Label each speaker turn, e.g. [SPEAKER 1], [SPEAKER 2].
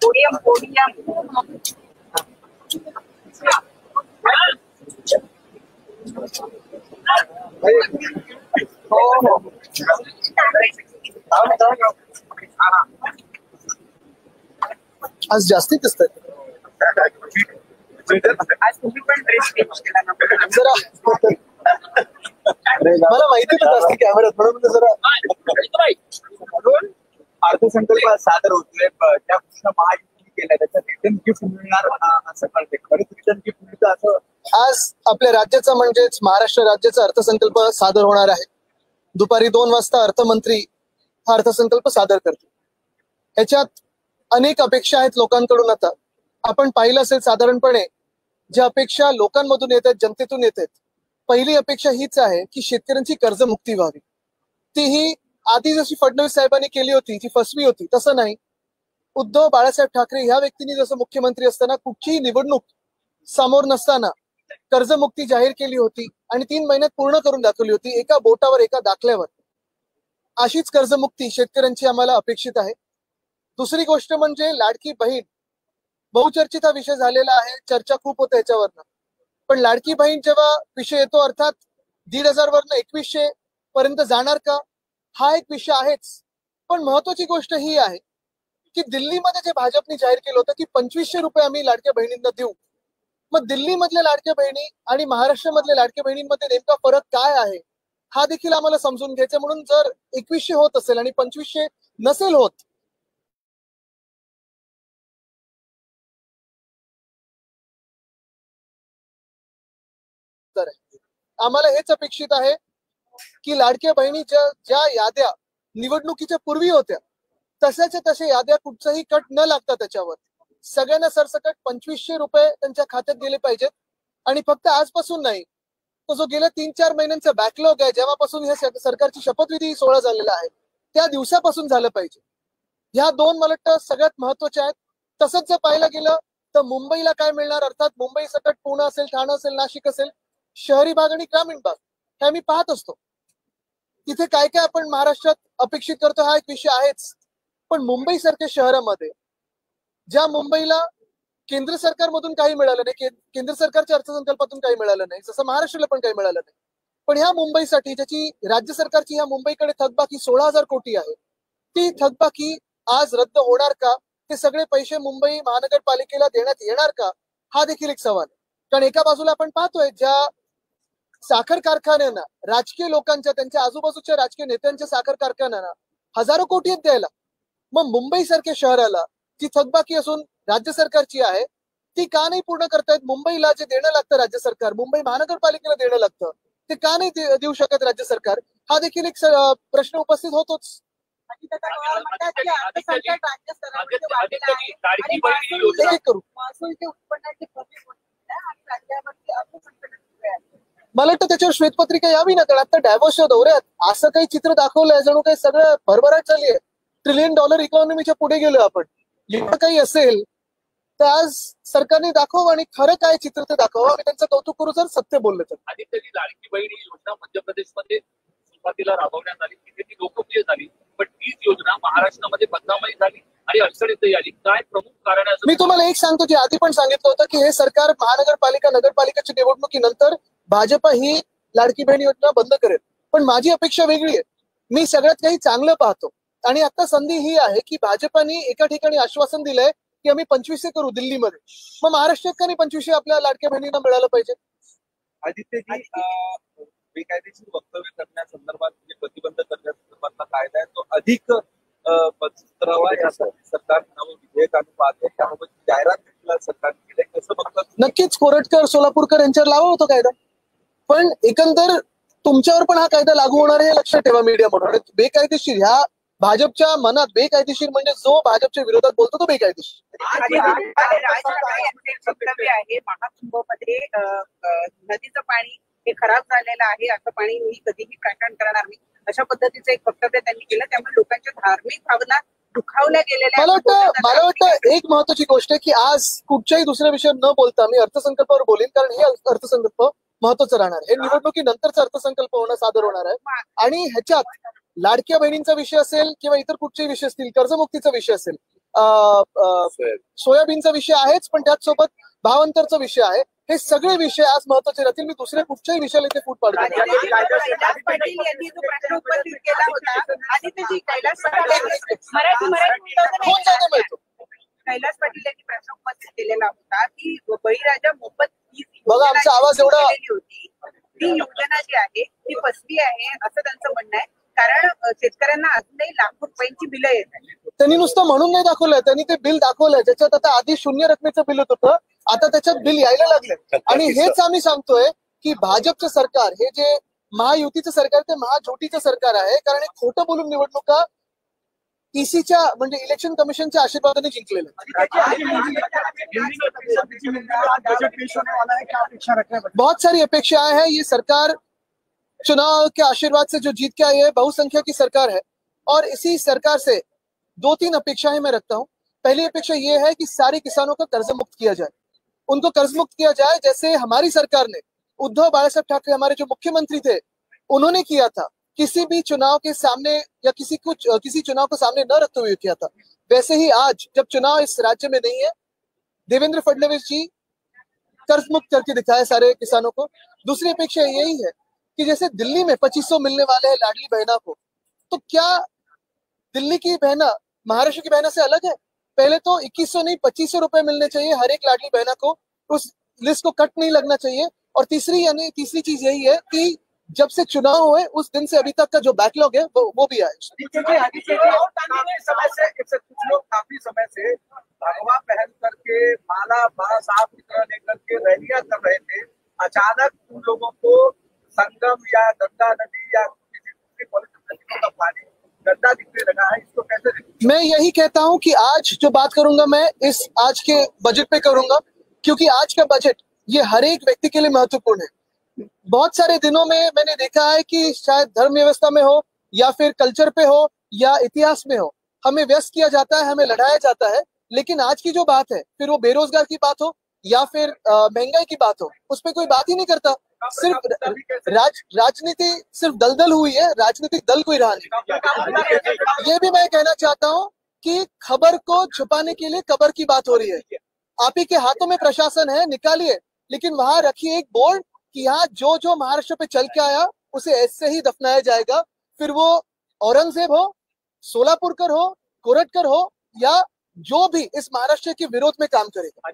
[SPEAKER 1] Podium podium हो हो
[SPEAKER 2] आज जास्ती दिसत
[SPEAKER 1] आज तुम्ही पण ड्रेस चेंज केला ना
[SPEAKER 2] जरा मला माहिती होतं जास्ती कॅमेऱ्यात म्हणून जरा
[SPEAKER 3] अर्थसंकल्प सादर होतोय त्या महायुती केल्या त्याच्यात रिटर्न गिफ्ट मिळणार असं कळतंय. खरंच रिटर्न गिफ्ट मिळतं असं
[SPEAKER 2] आज आपल्या राज्याचा म्हणजेच महाराष्ट्र राज्याचा अर्थसंकल्प सादर होणार आहे. दुपारी 2 वाजता अर्थमंत्री हा अर्थसंकल्प सादर करतील. ह्याच्यात अनेक अपेक्षा आहेत लोकांकडून. आता आपण पाहिलं असेल साधारणपणे ज्या अपेक्षा लोकांमधून येत आहेत, जनतेतून येत आहेत, पहिली अपेक्षा हीच आहे की शेतकऱ्यांची कर्जमुक्ती व्हावी. तीही आधी जशी फडणवीस साहेबांनी केली होती ती फसवी होती तसं नाही. उद्धव बाळासाहेब ठाकरे ह्या व्यक्तींनी जसं मुख्यमंत्री असताना कुठचीही निवडणूक समोर नसताना कर्जमुक्ती जाहीर केली होती आणि 3 महिन्यात पूर्ण करून दाखवली होती, एका बोटावर एका दाखल्यावर. अशीच कर्जमुक्ती शेतकऱ्यांची आम्हाला अपेक्षित आहे. दुसरी गोष्ट म्हणजे लाडकी बहीण. बहुचर्चित हा विषय झालेला आहे, चर्चा खूप होते याच्यावरनं. पण लाडकी बहीण जेव्हा विषय येतो अर्थात 1,500 वरनं 2100 पर्यंत जाणार का हा एक विषय आहेच. पण महत्वाची गोष्ट ही आहे की दिल्लीमध्ये जे भाजपने जाहीर केलं होतं की 2500 रुपये आम्ही लाडक्या बहिणींना देऊ. मग दिल्ली मधल्या लाडक्या बहिणी आणि महाराष्ट्रामधल्या लाडक्या बहिणींमध्ये नेमका फरक काय आहे हा देखील आम्हाला समजून घ्यायचा. म्हणून जर 2100 होत असेल आणि 2500 नसेल होत तर आम्हाला हेच अपेक्षित आहे की लाडक्या बहिणीच्या ज्या याद्या निवडणुकीच्या पूर्वी होत्या तशाच्या तशा याद्या कुठचाही कट न लागता त्याच्यावर सगळ्यांना सरसकट 2500 रुपये त्यांच्या खात्यात गेले पाहिजेत. आणि फक्त आजपासून नाही, तो जो गेल्या 3-4 महिन्यांचा बॅकलॉग आहे जेव्हापासून हे सरकारची शपथविधी सोहळा झालेला आहे त्या दिवसापासून झालं पाहिजे. ह्या 2 मला वाटतं सगळ्यात महत्वाच्या आहेत. तसंच जर पाहायला गेलं तर मुंबईला काय मिळणार, अर्थात मुंबई सकट पुणे असेल, ठाणे असेल, नाशिक असेल, शहरी भाग आणि ग्रामीण भाग हे आम्ही पाहत असतो. तिथे काय काय आपण महाराष्ट्रात अपेक्षित करतो हा एक विषय आहेच. पण मुंबई सारख्या शहरामध्ये ज्या मुंबईला केंद्र सरकारमधून काही मिळालं नाही, केंद्र सरकारच्या अर्थसंकल्पातून काही मिळालं नाही, जसं महाराष्ट्राला पण काही मिळालं नाही, पण ह्या मुंबईसाठी ज्याची राज्य सरकारची ह्या मुंबईकडे थकबाकी 16,000 कोटी आहे ती थकबाकी आज रद्द होणार का, ते सगळे पैसे मुंबई महानगरपालिकेला देण्यात येणार का हा देखील एक सवाल आहे. कारण एका बाजूला आपण पाहतोय ज्या साखर कारखान्यांना राजकीय लोकांच्या त्यांच्या आजूबाजूच्या राजकीय नेत्यांच्या साखर कारखान्यांना हजारो कोटी आहेत द्यायला, मग मुंबई सारख्या शहराला जी थकबाकी असून राज्य सरकारची आहे ती का नाही पूर्ण करतायत. मुंबईला जे देणं लागतं राज्य सरकार, मुंबई महानगरपालिकेला देणं लागतं, ते का नाही देऊ शकत राज्य सरकार हा देखील एक प्रश्न उपस्थित होतोच. मला वाटतं त्याच्यावर श्वेतपत्रिका यावी ना, कारण आता डॅव्होसच्या दौऱ्यात असं काही चित्र दाखवलंय जणू काही सगळं भरभराट झाली आहे. $1 ट्रिलियन इकॉनॉमीच्या पुढे गेलो आपण. एवढं काही असेल तर आज सरकारने दाखवावं आणि खरं काय चित्र ते दाखवावं. आम्ही त्यांचं कौतुक करू जर सत्य बोललं तर.
[SPEAKER 4] आदित्यजी, लाडकी बहीण ही योजना मध्य प्रदेशमध्ये सुरुवातीला राबवण्यात आली, तिथे ती लोकप्रिय झाली, पण तीच योजना महाराष्ट्रामध्ये बदनामही झाली आणि अडचणीतही आली. काय प्रमुख कारण आहे?
[SPEAKER 2] मी तुम्हाला एक सांगतो, जे आधी पण सांगितलं होतं की हे सरकार महानगरपालिका नगरपालिकेच्या निवडणुकीनंतर भाजप ही लाडकी बहीण योजना बंद करेल. पण माझी अपेक्षा वेगळी आहे. मी सगळ्यात काही चांगलं पाहतो आणि आता संधी ही आहे की भाजपाने एका ठिकाणी आश्वासन दिलंय की आम्ही 2500 करू दिल्लीमध्ये, मग महाराष्ट्रात का नाही 2500 आपल्या लाडक्या बहिणींना मिळालं पाहिजे.
[SPEAKER 3] आदित्यजी, बेकायदेशीर वक्तव्य करण्यासंदर्भात म्हणजे प्रतिबंध करण्यासंदर्भातला कायदा आहे तो अधिक पसरवावा यासाठी सरकार नवं विधेयक आणून पाहते, त्याबाबत जाहिरात सरकारने केली. कसं बघतात?
[SPEAKER 2] नक्कीच कोरटकर, सोलापूरकर यांच्यावर लावा होतो कायदा, पण एकंदर तुमच्यावर पण हा कायदा लागू होणार हे लक्षात ठेवा. मीडिया म्हणून बेकायदेशीर ह्या भाजपच्या मनात बेकायदेशीर म्हणजे जो भाजपच्या विरोधात बोलतो तो बेकायदेशीर.
[SPEAKER 1] वक्तव्य आहे महाकुंभमध्ये नदीचं पाणी हे खराब झालेलं आहे, असं पाणी मी कधीही प्रकरण करणार नाही, अशा पद्धतीचं एक वक्तव्य त्यांनी केलं. त्यामुळे लोकांच्या धार्मिक भावना दुखावल्या गेलेल्या.
[SPEAKER 2] मला वाटतं एक महत्वाची गोष्ट आहे की आज कुठच्याही दुसऱ्या विषयावर न बोलता मी अर्थसंकल्पावर बोलेन, कारण हे अर्थसंकल्प महत्वाचं राहणार. हे निवडणुकीनंतरचा अर्थसंकल्प सादर होणार आहे आणि ह्याच्यात लाडक्या बहिणींचा विषय असेल किंवा इतर कुठचेही विषय असतील, कर्जमुक्तीचा विषय असेल, सोयाबीनचा विषय आहेच, पण त्याचसोबत भावांतरचा विषय आहे. हे सगळे विषय आज महत्वाचे राहतील. मी दुसऱ्या कुठच्याही विषयाला इथे फूट पाडतो नाही.
[SPEAKER 1] कैलास पाटील यांनी जो प्रश्न उपस्थित केला होता आणि त्याची कैलास पाटील यांनी
[SPEAKER 2] कोण जागा मिळतो?
[SPEAKER 1] कैलास पाटील यांनी प्रश्न उपस्थित केलेला होता की बळीराजा मोफत ही
[SPEAKER 2] बघा, आमचा आवाज एवढा-
[SPEAKER 1] होती, ती योजना जी आहे ती फसवी आहे असं त्यांचं म्हणणं आहे. कारण शेतकऱ्यांना अजूनही लाखो रुपयांची बिलं येत आहेत.
[SPEAKER 2] त्यांनी नुसतं म्हणून नाही दाखवलंय, त्यांनी ते बिल दाखवलंय ज्याच्यात आता आधी 0 रकमेचं बिल होत होतं, आता त्याच्यात बिल यायला लागले. आणि हेच आम्ही सांगतोय की भाजपचं सरकार, हे जे महायुतीचं सरकार, ते महाझोटीचं सरकार आहे. कारण हे खोटं बोलून निवडणुका ईसीच्या म्हणजे इलेक्शन कमिशनच्या आशीर्वादाने जिंकलेलं. बहुत सारी अपेक्षाएं हैं. ये सरकार चुनाव के आशीर्वाद से जो जीत के आई है, बहुसंख्या की सरकार है, और इसी सरकार से 2-3 अपेक्षाएं मैं रखता हूं. पहली अपेक्षा ये है कि सारे किसानों को कर्ज मुक्त किया जाए, उनको कर्ज मुक्त किया जाए जैसे हमारी सरकार ने, उद्धव बाळासाहेब ठाकरे हमारे जो मुख्यमंत्री थे उन्होंने किया था, किसी भी चुनाव के सामने या किसी चुनाव को सामने न रखते हुए किया था. वैसे ही आज जब चुनाव इस राज्य में नहीं है, देवेंद्र फडणवीस जी कर्ज मुक्त करके दिखाए सारे किसानों को. दूसरी अपेक्षा यही है कि जैसे दिल्ली में 2500 मिलने वाले हैं लाडली बहना को, तो क्या दिल्ली की बहना महाराष्ट्र की बहना से अलग है? पहले तो 2100 नहीं 2500 रुपए मिलने चाहिए हर एक लाडली बहना को. उस लिस्ट को कट नहीं लगना चाहिए. और तीसरी चीज यही है कि जब से चुनाव हुए उस दिन से अभी तक का जो बैकलॉग है वो भी आए.
[SPEAKER 3] काफी समय से भगवा पहन करके माला साफ सुथरा लेकर के रैलियां कर रहे थे. अचानक उन लोगों को संगम या गंगा नदी या किसी दूसरी पवित्र नदी का पानी गंदा दिखने लगा है. इसको कैसे देखते?
[SPEAKER 2] मैं यही कहता हूं कि आज जो बात करूंगा मैं इस आज के बजट पे करूंगा, क्योंकि आज का बजट ये हर एक व्यक्ति के लिए महत्वपूर्ण है. बहुत सारे दिनों में मैंने देखा है कि शायद धर्म व्यवस्था में हो या फिर कल्चर पे हो या इतिहास में हो, हमें व्यस्त किया जाता है, हमें लड़ाया जाता है. लेकिन आज की जो बात है, फिर वो बेरोजगार की बात हो या फिर महंगाई की बात हो, उस पर कोई बात ही नहीं करता. सिर्फ राजनीति सिर्फ दलदल हुई है, राजनीतिक दल कोई रहा नहीं. ये भी मैं कहना चाहता हूँ कि खबर को छुपाने के लिए कबर की बात हो रही है. आप ही के हाथों में प्रशासन है, निकालिए, लेकिन वहां रखिए एक बोर्ड कि यहाँ जो महाराष्ट्र पे चल के आया उसे ऐसे ही दफनाया जाएगा. फिर वो औरंगजेब हो, सोलापुरकर हो, कोरटकर हो या जो भी इस महाराष्ट्र के विरोध में काम करेगा.